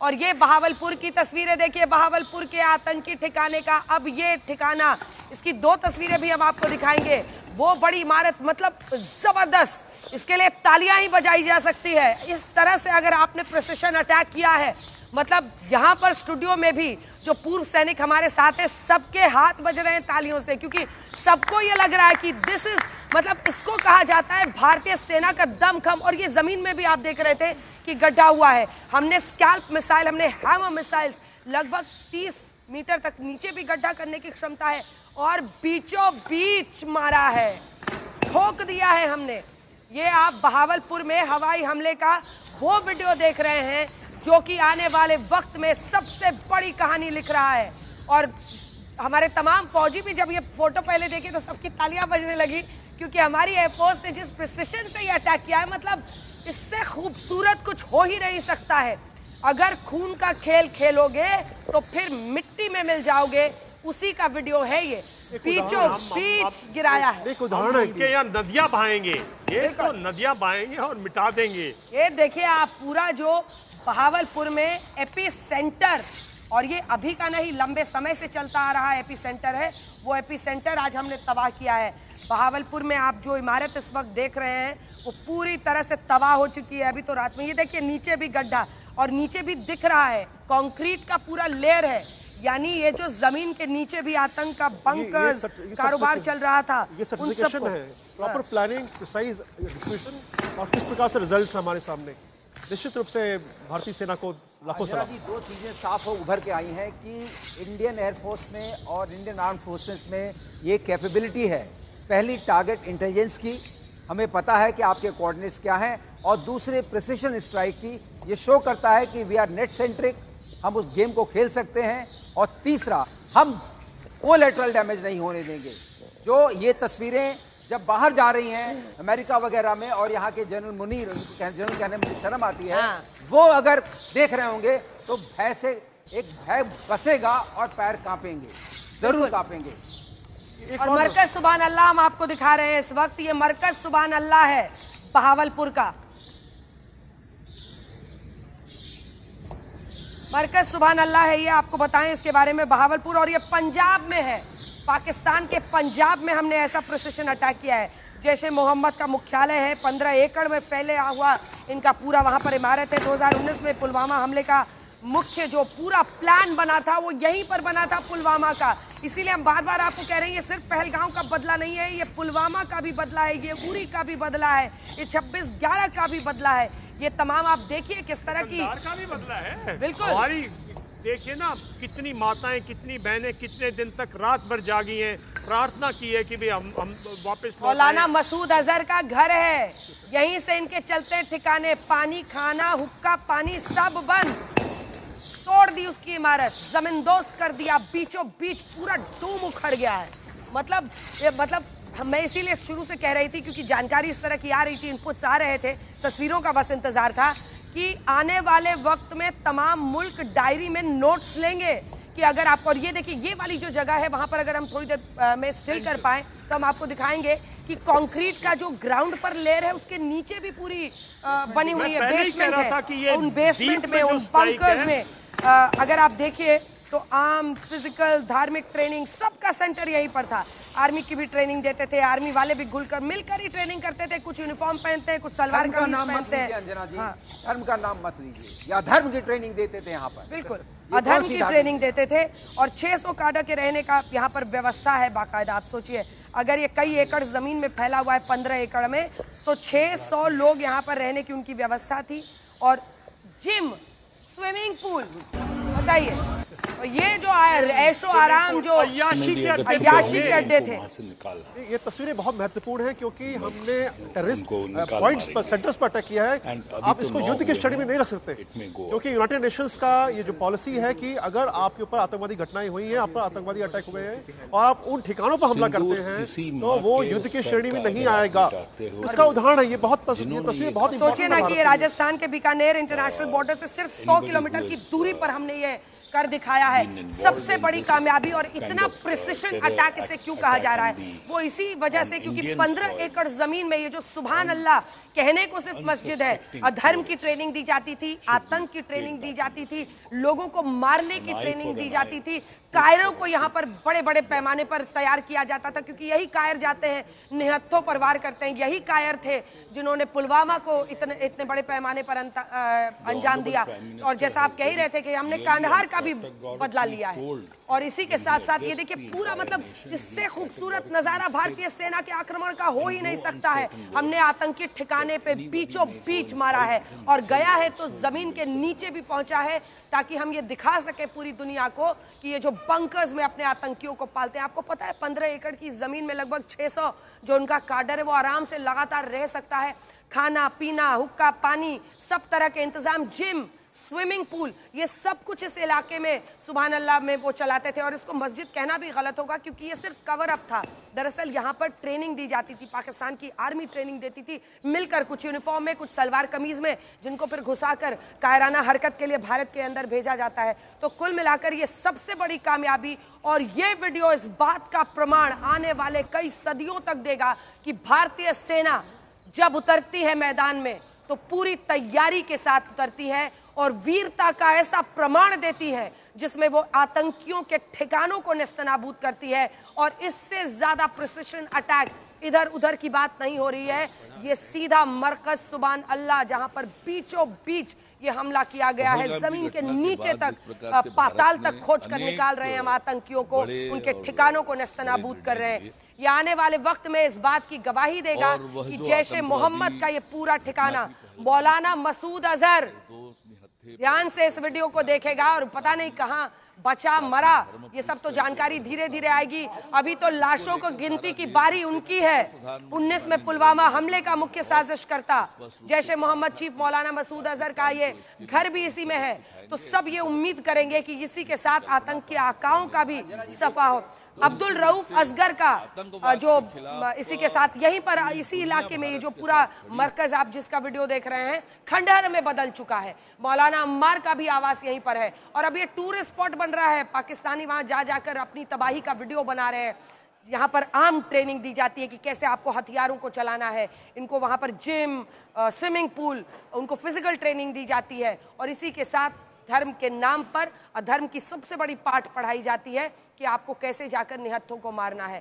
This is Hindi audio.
और ये बहावलपुर की तस्वीरें देखिए, बहावलपुर के आतंकी ठिकाने का अब ये ठिकाना, इसकी 2 तस्वीरें भी हम आपको दिखाएंगे। वो बड़ी इमारत मतलब जबरदस्त, इसके लिए तालियां ही बजाई जा सकती है। इस तरह से अगर आपने प्रिसिशन अटैक किया है, मतलब यहाँ पर स्टूडियो में भी जो पूर्व सैनिक हमारे साथ हैं, सबके हाथ बज रहे हैं तालियों से, क्योंकि सबको ये लग रहा है कि दिस इज, मतलब इसको कहा जाता है भारतीय सेना का दमखम। और ये जमीन में भी आप देख रहे थे कि गड्ढा हुआ है। हमने स्कैल्प मिसाइल, हमने हैमर मिसाइल्स, लगभग 30 मीटर तक नीचे भी गड्ढा करने की क्षमता है, और बीचों बीच मारा है, ठोक दिया है हमने। ये आप बहावलपुर में हवाई हमले का वो वीडियो देख रहे हैं जो कि आने वाले वक्त में सबसे बड़ी कहानी लिख रहा है। और हमारे तमाम फौजी भी जब ये फोटो पहले देखे तो सबकी तालियां बजने लगी, क्योंकि हमारी एयरफोर्स ने जिस प्रिसिशन से ये अटैक किया है, मतलब इससे खूबसूरत कुछ हो ही नहीं सकता है। अगर खून का खेल खेलोगे तो फिर मिट्टी में मिल जाओगे, उसी का वीडियो है ये, बीचों बीच गिराया है। एक उदाहरण है कि यहाँ नदियां बहाएंगे, ये तो नदियां बहाएंगे और मिटा देंगे। ये देखिए आप, पूरा जो बहावलपुर में एपी सेंटर, और ये अभी का नहीं, लंबे समय से चलता आ रहा एपी सेंटर है, वो एपी सेंटर आज हमने तबाह किया है। बहावलपुर में आप जो इमारत इस वक्त देख रहे हैं वो पूरी तरह से तबाह हो चुकी है। अभी तो रात में ये देखिए नीचे भी गड्ढा, और नीचे भी दिख रहा है कंक्रीट का पूरा लेयर है, यानी ये जो जमीन के नीचे भी आतंक का बंकर्स कारोबार चल रहा था। ये सर्टिफिकेशन है, प्रॉपर प्लानिंग, प्रिसाइज एग्जीक्यूशन, और किस प्रकार से रिजल्ट्स हमारे सामने। निश्चित रूप से भारतीय सेना को लाखों सलाम। जी, 2 चीज़ें साफ उभर के आई हैं कि इंडियन एयरफोर्स में और इंडियन आर्म फोर्सेस में ये कैपेबिलिटी है। पहली, टारगेट इंटेलिजेंस की, हमें पता है कि आपके कोऑर्डिनेट्स क्या हैं, और दूसरे प्रिसिशन स्ट्राइक की, ये शो करता है कि वी आर नेट सेंट्रिक, हम उस गेम को खेल सकते हैं। और तीसरा, हम कोलैटरल डैमेज नहीं होने देंगे। जो ये तस्वीरें जब बाहर जा रही हैं अमेरिका वगैरह में, और यहाँ के जनरल मुनीर, जनरल कहने में मुझे शर्म आती है, वो अगर देख रहे होंगे तो भय से एक भय बसेगा और पैर कांपेंगे, जरूर कांपेंगे। और मरकज सुभान अल्लाह हम आपको दिखा रहे हैं इस वक्त, ये मरकज सुभान अल्लाह है बहावलपुर का, मरकज सुभान अल्लाह है ये, आपको बताएं इसके बारे में बहावलपुर। और ये पंजाब में है, पाकिस्तान के पंजाब में हमने ऐसा प्रिसिशन अटैक किया है। जैश ए मोहम्मद का मुख्यालय है, 15 एकड़ में फैले हुआ इनका पूरा वहां पर इमारत है। 2019 में पुलवामा हमले का मुख्य जो पूरा प्लान बना था वो यहीं पर बना था, पुलवामा का। इसीलिए हम बार बार आपको कह रहे हैं ये सिर्फ पहलगांव का बदला नहीं है, ये पुलवामा का भी बदला है, ये उरी का भी बदला है, ये 26/11 का भी बदला है। ये तमाम आप देखिए किस तरह की का भी बदला है। बिल्कुल, हमारी देखिए ना, कितनी माताएं, कितनी बहनें कितने दिन तक रात भर जागी हैं, प्रार्थना की है कि भाई हम वापस मौलाना मसूद अजहर का घर है, यहीं से इनके चलते ठिकाने, पानी, खाना, हुक्का पानी सब बंद, तोड़ दी उसकी इमारत, जमींदोज कर दिया, बीचों बीच पूरा डूम उखड़ गया है। मतलब मैं इसीलिए शुरू से कह रही थी, क्योंकि जानकारी इस तरह की आ रही थी, इनपुट्स आ रहे थे, तस्वीरों का बस इंतजार था कि आने वाले वक्त में तमाम मुल्क डायरी में नोट्स लेंगे कि अगर आप, और ये देखिए ये वाली जो जगह है वहां पर अगर हम थोड़ी देर में स्टिल कर पाए तो हम आपको दिखाएंगे कि कंक्रीट का जो ग्राउंड पर लेयर है उसके नीचे भी पूरी बनी हुई है, बेसमेंट है, उन बेसमेंट में, उन बंकर्स में अगर आप देखिए तो आर्म, फिजिकल, धार्मिक ट्रेनिंग सबका सेंटर यहीं पर था। आर्मी की भी ट्रेनिंग देते थे, आर्मी वाले भी घुलकर मिलकर ही ट्रेनिंग करते थे, कुछ यूनिफॉर्म पहनते हैं, कुछ सलवार कमीज पहनते हैं। अंजना जी, धर्म का नाम मत लीजिए, या धर्म की ट्रेनिंग देते थे यहाँ पर, बिल्कुल अधर्म की ट्रेनिंग देते थे। और 600 काडा के रहने का यहाँ पर व्यवस्था है बाकायदा। आप सोचिए अगर ये कई एकड़ जमीन में फैला हुआ है, 15 एकड़ में, तो 600 लोग यहाँ पर रहने की उनकी व्यवस्था थी। और जिम, स्विमिंग पूल, बताइए ये जो ऐशो आराम, जो अय्याशी के अड्डे थे। ये तस्वीरें बहुत महत्वपूर्ण हैं क्योंकि हमने टेररिस्ट पॉइंट्स पर, सेंटर्स पर अटैक किया है। आप इसको युद्ध की श्रेणी में नहीं रख सकते, क्योंकि यूनाइटेड नेशंस का ये जो पॉलिसी है कि अगर आपके ऊपर आतंकवादी घटनाएं हुई हैं, आप पर आतंकवादी अटैक हुए हैं और आप उन ठिकानों पर हमला करते हैं, तो वो युद्ध की श्रेणी में नहीं आएगा। उसका उदाहरण है ये तस्वीर बहुत। सोचिए ना कि ये राजस्थान के बीकानेर इंटरनेशनल बॉर्डर से सिर्फ 100 किलोमीटर की दूरी पर हमने ये कर दिखाया है सबसे बड़ी कामयाबी। और इतना प्रिसिशन अटैक इसे क्यों कहा जा रहा है, वो इसी वजह से क्योंकि 15 एकड़ जमीन में ये जो सुभान अल्लाह कहने को सिर्फ मस्जिद है, अधर्म की ट्रेनिंग दी जाती थी, आतंक की ट्रेनिंग दी जाती थी, लोगों को मारने की ट्रेनिंग दी जाती थी, कायरों को यहाँ पर बड़े बड़े पैमाने पर तैयार किया जाता था, क्योंकि यही कायर जाते हैं निहत्थों पर वार करते हैं। यही कायर थे जिन्होंने पुलवामा को इतने बड़े पैमाने पर अंजाम दिया। और जैसा आप कह ही रहे थे कि हमने कांधार का भी बदला लिया है। और इसी के साथ साथ ये देखिए पूरा मतलब इससे खूबसूरत नजारा भारतीय सेना के आक्रमण का हो ही नहीं सकता है। हमने आतंकी ठिकाने पे बीचों बीच मारा है और गया है तो जमीन के नीचे भी पहुंचा है, ताकि हम ये दिखा सके पूरी दुनिया को कि ये जो बंकर्स में अपने आतंकियों को पालते हैं। आपको पता है 15 एकड़ की जमीन में लगभग 600 जो उनका काडर है वो आराम से लगातार रह सकता है। खाना पीना, हुक्का पानी, सब तरह के इंतजाम, जिम, स्विमिंग पूल, ये सब कुछ इस इलाके में सुभान अल्लाह में वो चलाते थे। और इसको मस्जिद कहना भी गलत होगा क्योंकि ये सिर्फ कवर अप था। दरअसल यहाँ पर ट्रेनिंग दी जाती थी, पाकिस्तान की आर्मी ट्रेनिंग देती थी मिलकर, कुछ यूनिफॉर्म में, कुछ सलवार कमीज में, जिनको फिर घुसाकर कायराना हरकत के लिए भारत के अंदर भेजा जाता है। तो कुल मिलाकर ये सबसे बड़ी कामयाबी, और ये वीडियो इस बात का प्रमाण आने वाले कई सदियों तक देगा कि भारतीय सेना जब उतरती है मैदान में तो पूरी तैयारी के साथ उतरती है और वीरता का ऐसा प्रमाण देती है जिसमें वो आतंकियों के ठिकानों को नेस्तनाबूद करती है। और इससे ज्यादा प्रिसिशन अटैक इधर उधर की बात नहीं हो रही है, ये सीधा मरकज सुभान अल्लाह जहां पर बीचों बीच ये हमला किया गया है, जमीन के नीचे तक, पाताल तक खोज कर निकाल रहे हैं हम आतंकियों को, उनके ठिकानों को नेस्तनाबूद कर रहे हैं। ये आने वाले वक्त में इस बात की गवाही देगा कि जैश ए मोहम्मद का ये पूरा ठिकाना, मौलाना मसूद अजहर ध्यान से इस वीडियो को देखेगा और पता नहीं कहां बचा मरा, ये सब तो जानकारी धीरे धीरे आएगी। अभी तो लाशों को गिनती की बारी उनकी है। 19 में पुलवामा हमले का मुख्य साजिश करता जैश ए मोहम्मद चीफ मौलाना मसूद अजहर का ये घर भी इसी में है। तो सब ये उम्मीद करेंगे कि इसी के साथ आतंक के आकाओं का भी सफा हो। अब्दुल रऊफ असगर का जो इसी के साथ यहीं पर इसी इलाके में ये जो पूरा मरकज आप जिसका वीडियो देख रहे हैं खंडहर में बदल चुका है। मौलाना अम्मार का भी आवास यहीं पर है और अब ये टूरिस्ट स्पॉट बन रहा है। पाकिस्तानी वहां जा जाकर अपनी तबाही का वीडियो बना रहे हैं। यहाँ पर आम ट्रेनिंग दी जाती है कि कैसे आपको हथियारों को चलाना है। इनको वहां पर जिम, स्विमिंग पूल, उनको फिजिकल ट्रेनिंग दी जाती है। और इसी के साथ धर्म के नाम पर अधर्म की सबसे बड़ी पाठ पढ़ाई जाती है कि आपको कैसे जाकर निहत्थों को मारना है।